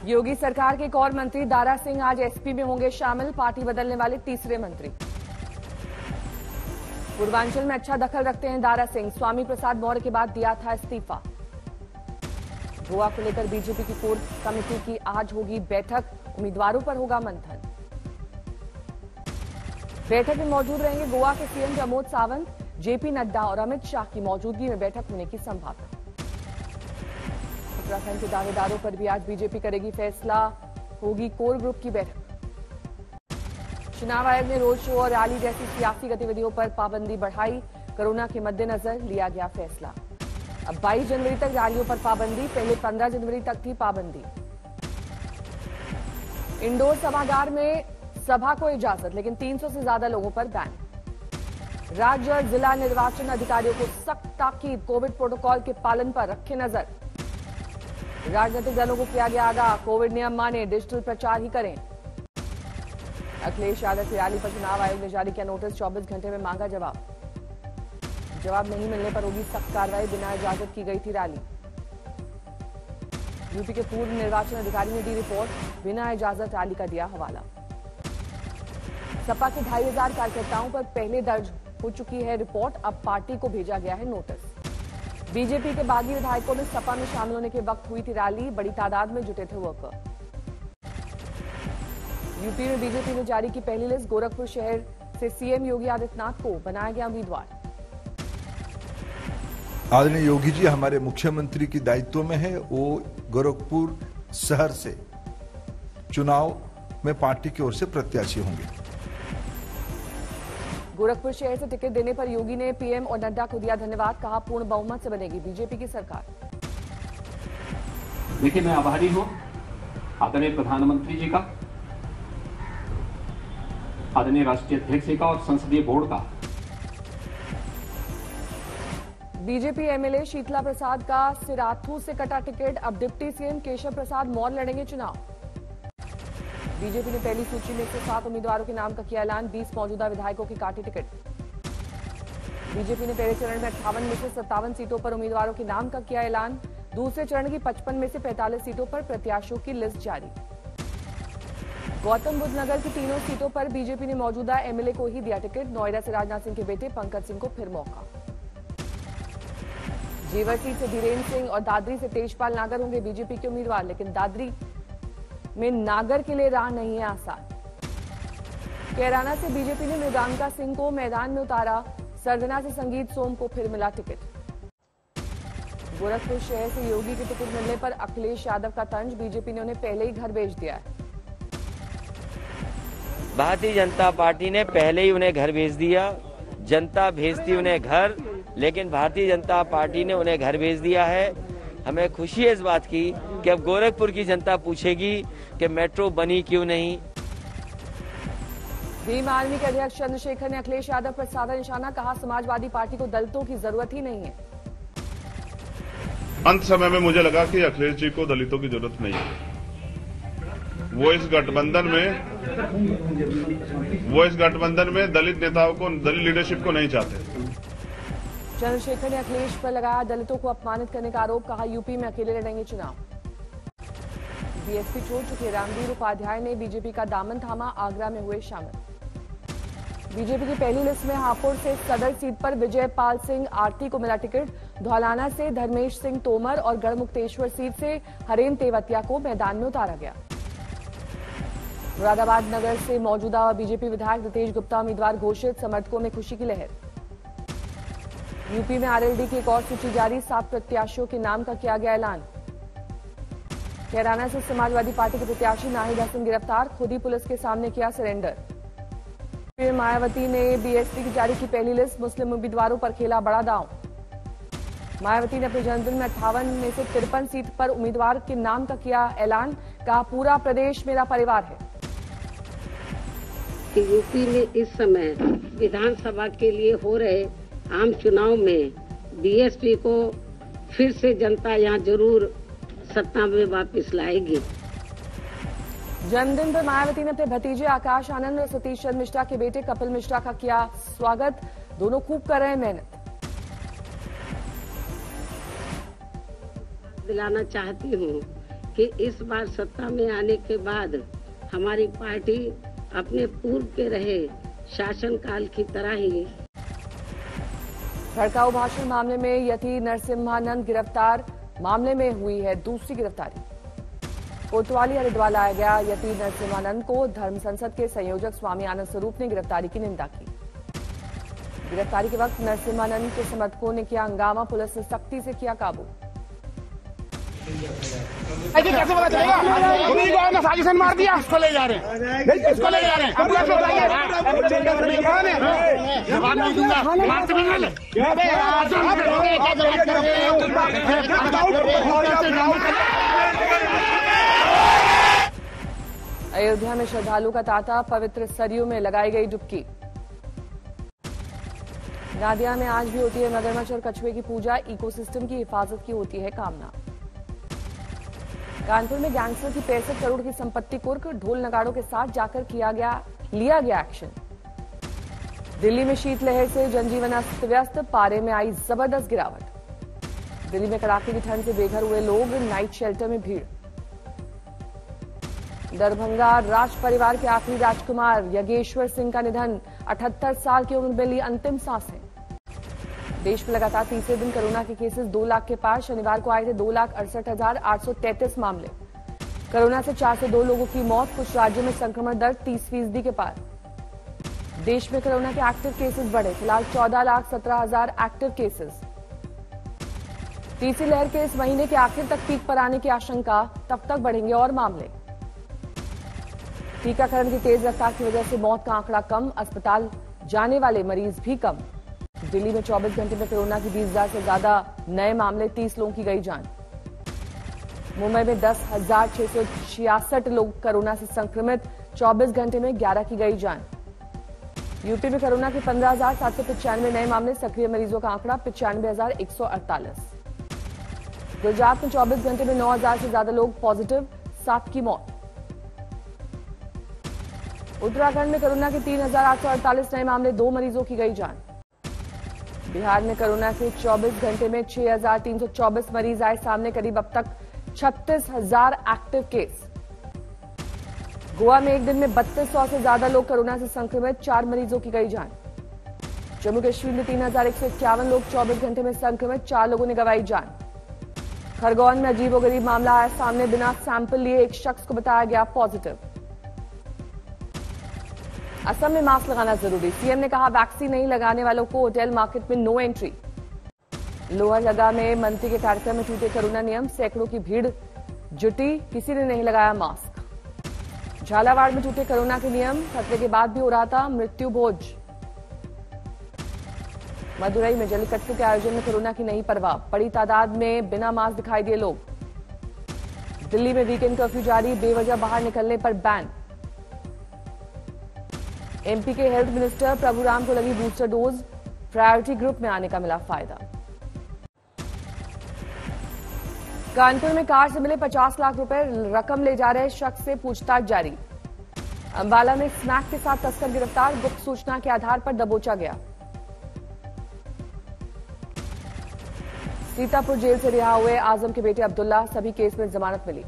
योगी सरकार के एक और मंत्री दारा सिंह आज एसपी में होंगे शामिल, पार्टी बदलने वाले तीसरे मंत्री। पूर्वांचल में अच्छा दखल रखते हैं दारा सिंह, स्वामी प्रसाद मौर्य के बाद दिया था इस्तीफा। गोवा को लेकर बीजेपी की कोर कमेटी की आज होगी बैठक, उम्मीदवारों पर होगा मंथन। बैठक में मौजूद रहेंगे गोवा के सीएम प्रमोद सावंत, जेपी नड्डा और अमित शाह की मौजूदगी में बैठक होने की संभावना। उत्तराखंड के दावेदारों पर भी आज बीजेपी करेगी फैसला, होगी कोर ग्रुप की बैठक। चुनाव आयोग ने रोड शो और रैली जैसी सियासी गतिविधियों पर पाबंदी बढ़ाई, कोरोना के मद्देनजर लिया गया फैसला। अब 22 जनवरी तक रैलियों पर पाबंदी, पहले 15 जनवरी तक थी पाबंदी। इंडोर सभागार में सभा को इजाजत, लेकिन 300 से ज्यादा लोगों पर बैन। राज्य और जिला निर्वाचन अधिकारियों को सख्त ताकीद, कोविड प्रोटोकॉल के पालन पर रखें नजर। राजनीतिक दलों को किया गया आगाह, कोविड नियम माने, डिजिटल प्रचार ही करें। अखिलेश यादव की रैली पर चुनाव आयोग ने जारी किया नोटिस, 24 घंटे में मांगा जवाब। जवाब नहीं मिलने पर होगी सख्त कार्रवाई, बिना इजाजत की गई थी रैली। यूपी के पूर्व निर्वाचन अधिकारी ने दी रिपोर्ट, बिना इजाजत रैली का दिया हवाला। सपा के 2500 कार्यकर्ताओं पर पहले दर्ज हो चुकी है रिपोर्ट, अब पार्टी को भेजा गया है नोटिस। बीजेपी के बागी विधायकों में सपा में शामिल होने के वक्त हुई थी रैली, बड़ी तादाद में जुटे थे वर्कर। यूपी में बीजेपी ने जारी की पहली लिस्ट, गोरखपुर शहर से सीएम योगी आदित्यनाथ को बनाया गया उम्मीदवार। आदरणीय योगी जी हमारे मुख्यमंत्री की दायित्व में है, वो गोरखपुर शहर से चुनाव में पार्टी की ओर से प्रत्याशी होंगे। गोरखपुर शहर से टिकट देने पर योगी ने पीएम और नड्डा को दिया धन्यवाद, कहा पूर्ण बहुमत से बनेगी बीजेपी की सरकार। देखिए, मैं आभारी हूं आदरणीय प्रधानमंत्री जी का, आदरणीय राष्ट्रीय अध्यक्ष जी का और संसदीय बोर्ड का। बीजेपी एमएलए शीतला प्रसाद का सिराथू से कटा टिकट, अब डिप्टी सीएम केशव प्रसाद मौर्य लड़ेंगे चुनाव। बीजेपी ने पहली सूची में से 7 उम्मीदवारों के नाम का किया ऐलान, 20 मौजूदा विधायकों की काटी टिकट। बीजेपी ने पहले चरण में 58 में से 57 सीटों पर उम्मीदवारों के नाम का किया ऐलान, दूसरे चरण की 55 में से 45 सीटों पर प्रत्याशियों की लिस्ट जारी। गौतम बुद्ध नगर की तीनों सीटों पर बीजेपी ने मौजूदा एमएलए को ही दिया टिकट, नोएडा से राजनाथ सिंह के बेटे पंकज सिंह को फिर मौका। जेवर सीट से धीरेन्द्र सिंह और दादरी से तेजपाल नागर होंगे बीजेपी के उम्मीदवार, लेकिन दादरी में नागर के लिए राह नहीं है आसान। कैराना से बीजेपी ने मृगांका सिंह को मैदान में उतारा, सरगना से संगीत सोम को फिर मिला टिकट। गोरखपुर शहर से योगी की टिकट मिलने पर अखिलेश यादव का तंज, बीजेपी ने उन्हें पहले ही घर भेज दिया है। भारतीय जनता पार्टी ने पहले ही उन्हें घर भेज दिया, जनता भेजती उन्हें घर, लेकिन भारतीय जनता पार्टी ने उन्हें घर भेज दिया है। हमें खुशी है इस बात की कि अब गोरखपुर की जनता पूछेगी कि मेट्रो बनी क्यों नहीं। भीम आर्मी के अध्यक्ष चंद्रशेखर ने अखिलेश यादव पर साधा निशाना, कहा समाजवादी पार्टी को दलितों की जरूरत ही नहीं है। अंत समय में मुझे लगा कि अखिलेश जी को दलितों की जरूरत नहीं है। वो इस गठबंधन में दलित नेताओं को, दलित लीडरशिप को नहीं चाहते। चंद्रशेखर ने अखिलेश पर लगाया दलितों को अपमानित करने का आरोप, कहा यूपी में अकेले लड़ेंगे चुनाव। बीएसपी छोड़ चुके रामवीर उपाध्याय ने बीजेपी का दामन थामा, आगरा में हुए शामिल। बीजेपी की पहली लिस्ट में हापुड़ से सदर सीट पर विजय पाल सिंह आरती को मिला टिकट, धौलाना से धर्मेश सिंह तोमर और गढ़मुक्तेश्वर सीट से हरेन तेवतिया को मैदान में उतारा गया। मुरादाबाद नगर से मौजूदा बीजेपी विधायक रितेश गुप्ता उम्मीदवार घोषित, समर्थकों में खुशी की लहर। यूपी में आरएलडी की एक और सूची जारी, 7 प्रत्याशियों के नाम का किया गया ऐलान। कैराना से समाजवादी पार्टी के प्रत्याशी नाहिद हसन गिरफ्तार, खुद ही पुलिस के सामने किया सरेंडर। मायावती ने बीएसपी की जारी की पहली लिस्ट, मुस्लिम उम्मीदवारों पर खेला बड़ा दांव। मायावती ने अपने जन्मदिन में 58 में से 53 सीट पर उम्मीदवार के नाम का किया ऐलान, कहा पूरा प्रदेश मेरा परिवार है। यूपी में इस समय विधानसभा के लिए हो रहे आम चुनाव में बीएसपी को फिर से जनता यहाँ जरूर सत्ता में वापस लाएगी। जन्मदिन पर मायावती ने अपने भतीजे आकाश आनंद और सतीश चंद्र मिश्रा के बेटे कपिल मिश्रा का किया स्वागत, दोनों खूब कर रहे हैं मेहनत। दिलाना चाहती हूँ कि इस बार सत्ता में आने के बाद हमारी पार्टी अपने पूर्व के रहे शासनकाल की तरह ही। भड़काऊ भाषण मामले में यति नरसिम्हानंद गिरफ्तार, मामले में हुई है दूसरी गिरफ्तारी। कोतवाली हरिद्वार लाया गया यति नरसिम्हानंद को धर्म संसद के संयोजक स्वामी आनंद स्वरूप ने गिरफ्तारी की निंदा की। गिरफ्तारी के वक्त नरसिम्हानंद के समर्थकों ने किया हंगामा, पुलिस ने सख्ती से किया काबू। कैसे पता चलेगा? उन्हीं को आपने साजिशन मार दिया, इसको ले जा रहे हैं, इसको ले जा रहे हैं। एम्बुलेंस में बताइए, जवाब नहीं दूंगा, मार से मिलने ले। अयोध्या में श्रद्धालु का तांता, पवित्र सरयू में लगाई गई डुबकी। नादिया में आज भी होती है मगरमच्छ और कछुए की पूजा, इकोसिस्टम की हिफाजत की होती है कामना। कानपुर में गैंगस्टर की 65 करोड़ की संपत्ति कुर्क, ढोल नगाड़ों के साथ जाकर लिया गया एक्शन। दिल्ली में शीतलहर से जनजीवन अस्त व्यस्त, पारे में आई जबरदस्त गिरावट। दिल्ली में कड़ाके की ठंड से बेघर हुए लोग, नाइट शेल्टर में भीड़। दरभंगा राज परिवार के आखिरी राजकुमार यज्ञेश्वर सिंह का निधन, 78 साल की उम्र में ली अंतिम सांसें। देश में लगातार तीसरे दिन कोरोना के केसेस 2 लाख के पार, शनिवार को आए थे 2,68,833 मामले। कोरोना से 402 लोगों की मौत, कुछ राज्यों में संक्रमण दर 30% के पार। देश में कोरोना के एक्टिव केसेस बढ़े, फिलहाल 14,17,000 एक्टिव केसेस। तीसरी लहर के इस महीने के आखिर तक पीक पर आने की आशंका, तब तक बढ़ेंगे और मामले। टीकाकरण की तेज रफ्तार की वजह से मौत का आंकड़ा कम, अस्पताल जाने वाले मरीज भी कम। दिल्ली में 24 घंटे में कोरोना की 20,000 से ज्यादा नए मामले, 30 लोगों की गई जान। मुंबई में 10,666 लोग कोरोना से संक्रमित, 24 घंटे में 11 की गई जान। यूपी में कोरोना के 15,795 नए मामले, सक्रिय मरीजों का आंकड़ा 95,148। गुजरात में 24 घंटे में 9,000 से ज्यादा लोग पॉजिटिव, 7 की मौत। उत्तराखंड में कोरोना के 3,848 नए मामले, 2 मरीजों की गई जान। बिहार में कोरोना के 24 घंटे में 6,324 मरीज आए सामने, करीब अब तक 36,000 एक्टिव केस। गोवा में एक दिन में 3200 से ज्यादा लोग कोरोना से संक्रमित, 4 मरीजों की गई जान। जम्मू कश्मीर में 3,151 लोग 24 घंटे में संक्रमित, 4 लोगों ने गंवाई जान। खरगोन में अजीबोगरीब मामला आया सामने, बिना सैंपल लिए एक शख्स को बताया गया पॉजिटिव। असम में मास्क लगाना जरूरी, सीएम ने कहा वैक्सीन नहीं लगाने वालों को होटल मार्केट में नो एंट्री। लोहरदगा में मंत्री के कार्यक्रम में टूटे कोरोना नियम, सैकड़ों की भीड़ जुटी, किसी ने नहीं लगाया मास्क। झालावाड़ में टूटे कोरोना के नियम, खतरे के बाद भी हो रहा था मृत्यु भोज। मदुरई में जल्लीकट्टू के आयोजन में कोरोना की नहीं परवाह, बड़ी तादाद में बिना मास्क दिखाई दिए लोग। दिल्ली में वीकेंड कर्फ्यू जारी, बेवजह बाहर निकलने पर बैन। एमपी के हेल्थ मिनिस्टर प्रभुराम को लगी बूस्टर डोज, प्रायोरिटी ग्रुप में आने का मिला फायदा। कानपुर में कार से मिले 50 लाख रुपए रकम ले जा रहे शख्स से पूछताछ जारी। अंबाला में स्नैक के साथ तस्कर गिरफ्तार, गुप्त सूचना के आधार पर दबोचा गया। सीतापुर जेल से रिहा हुए आजम के बेटे अब्दुल्ला, सभी केस में जमानत मिली।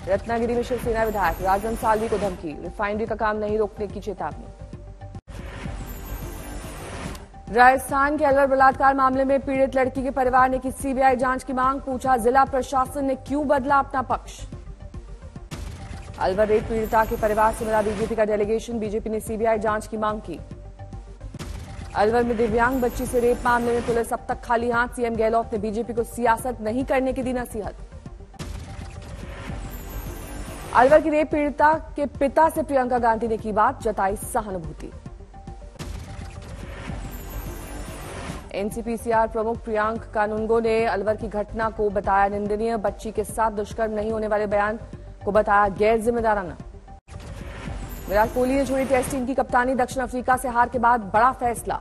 रत्नागिरी में शिवसेना विधायक राजन सालवी को धमकी, रिफाइनरी का काम नहीं रोकने की चेतावनी। राजस्थान के अलवर बलात्कार मामले में पीड़ित लड़की के परिवार ने की सीबीआई जांच की मांग, पूछा जिला प्रशासन ने क्यों बदला अपना पक्ष। अलवर रेप पीड़िता के परिवार से मिला बीजेपी का डेलीगेशन, बीजेपी ने सीबीआई जांच की मांग की। अलवर में दिव्यांग बच्ची से रेप मामले में पुलिस अब तक खाली हाथ, सीएम गहलोत ने बीजेपी को सियासत नहीं करने की दी नसीहत। अलवर की रेप पीड़िता के पिता से प्रियंका गांधी ने की बात, जताई सहानुभूति। एनसीपीसीआर प्रमुख प्रियांक कानूनगो ने अलवर की घटना को बताया निंदनीय, बच्ची के साथ दुष्कर्म नहीं होने वाले बयान को बताया गैर जिम्मेदाराना। विराट कोहली ने छोड़ी टेस्ट टीम की कप्तानी, दक्षिण अफ्रीका से हार के बाद बड़ा फैसला।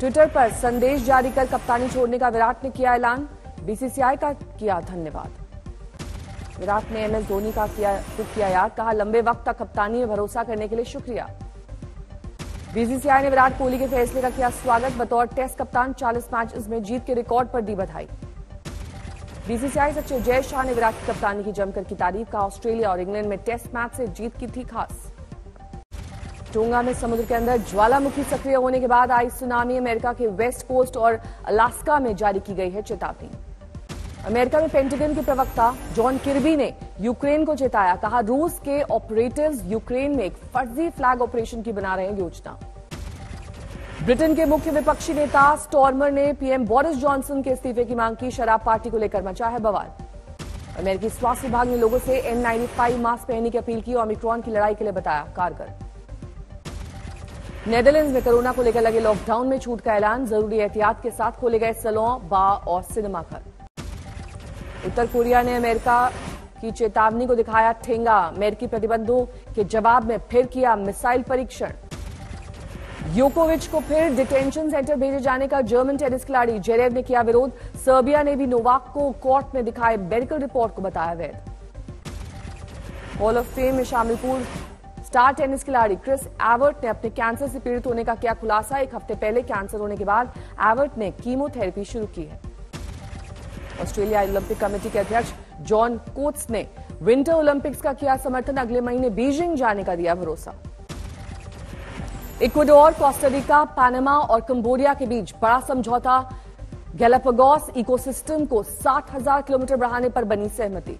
ट्विटर पर संदेश जारी कर कप्तानी छोड़ने का विराट ने किया ऐलान, बीसीसीआई का किया धन्यवाद। विराट ने एमएस धोनी का किया याद, कहा लंबे वक्त तक कप्तानी में भरोसा करने के लिए शुक्रिया। बीसीसीआई ने विराट कोहली के फैसले का किया स्वागत, बतौर टेस्ट कप्तान 40 मैचेस में जीत के रिकॉर्ड पर दी बधाई। बीसीसीआई सचिव जय शाह ने विराट की कप्तानी की जमकर की तारीफ। कहा ऑस्ट्रेलिया और इंग्लैंड में टेस्ट मैच से जीत की थी खास। टोंगा में समुद्र के अंदर ज्वालामुखी सक्रिय होने के बाद आई सुनामी। अमेरिका के वेस्ट कोस्ट और अलास्का में जारी की गई है चेतावनी। अमेरिका में पेंटागन के प्रवक्ता जॉन किर्बी ने यूक्रेन को चेताया। कहा रूस के ऑपरेटिव्स यूक्रेन में एक फर्जी फ्लैग ऑपरेशन की बना रहे हैं योजना। ब्रिटेन के मुख्य विपक्षी नेता स्टॉर्मर ने पीएम बोरिस जॉनसन के इस्तीफे की मांग की। शराब पार्टी को लेकर मचा है बवाल। अमेरिकी स्वास्थ्य विभाग ने लोगों से N95 मास्क पहनने की अपील की। ओमिक्रॉन की लड़ाई के लिए बताया कारगर। नेदरलैंड्स में कोरोना को लेकर लगे लॉकडाउन में छूट का ऐलान। जरूरी एहतियात के साथ खोले गए सैलून, बार और सिनेमाघर। उत्तर कोरिया ने अमेरिका की चेतावनी को दिखाया ठेंगा। अमेरिकी प्रतिबंधों के जवाब में फिर किया मिसाइल परीक्षण। योकोविच को फिर डिटेंशन सेंटर भेजे जाने का जर्मन टेनिस खिलाड़ी जेरेव ने किया विरोध। सर्बिया ने भी नोवाक को कोर्ट में दिखाए मेडिकल रिपोर्ट को बताया वैध। हॉल ऑफ फेम में शामिल पूर्व स्टार टेनिस खिलाड़ी क्रिस एवर्ट ने अपने कैंसर से पीड़ित होने का किया खुलासा। एक हफ्ते पहले कैंसर होने के बाद एवर्ट ने कीमोथेरेपी शुरू की है। ऑस्ट्रेलिया ओलंपिक कमेटी के अध्यक्ष जॉन कोट्स ने विंटर ओलंपिक्स का किया समर्थन। अगले महीने बीजिंग जाने का दिया भरोसा। इक्वाडोर, कोस्टा रिका, पनामा और कंबोडिया के बीच बड़ा समझौता। गैलापागोस इकोसिस्टम को 60,000 किलोमीटर बढ़ाने पर बनी सहमति।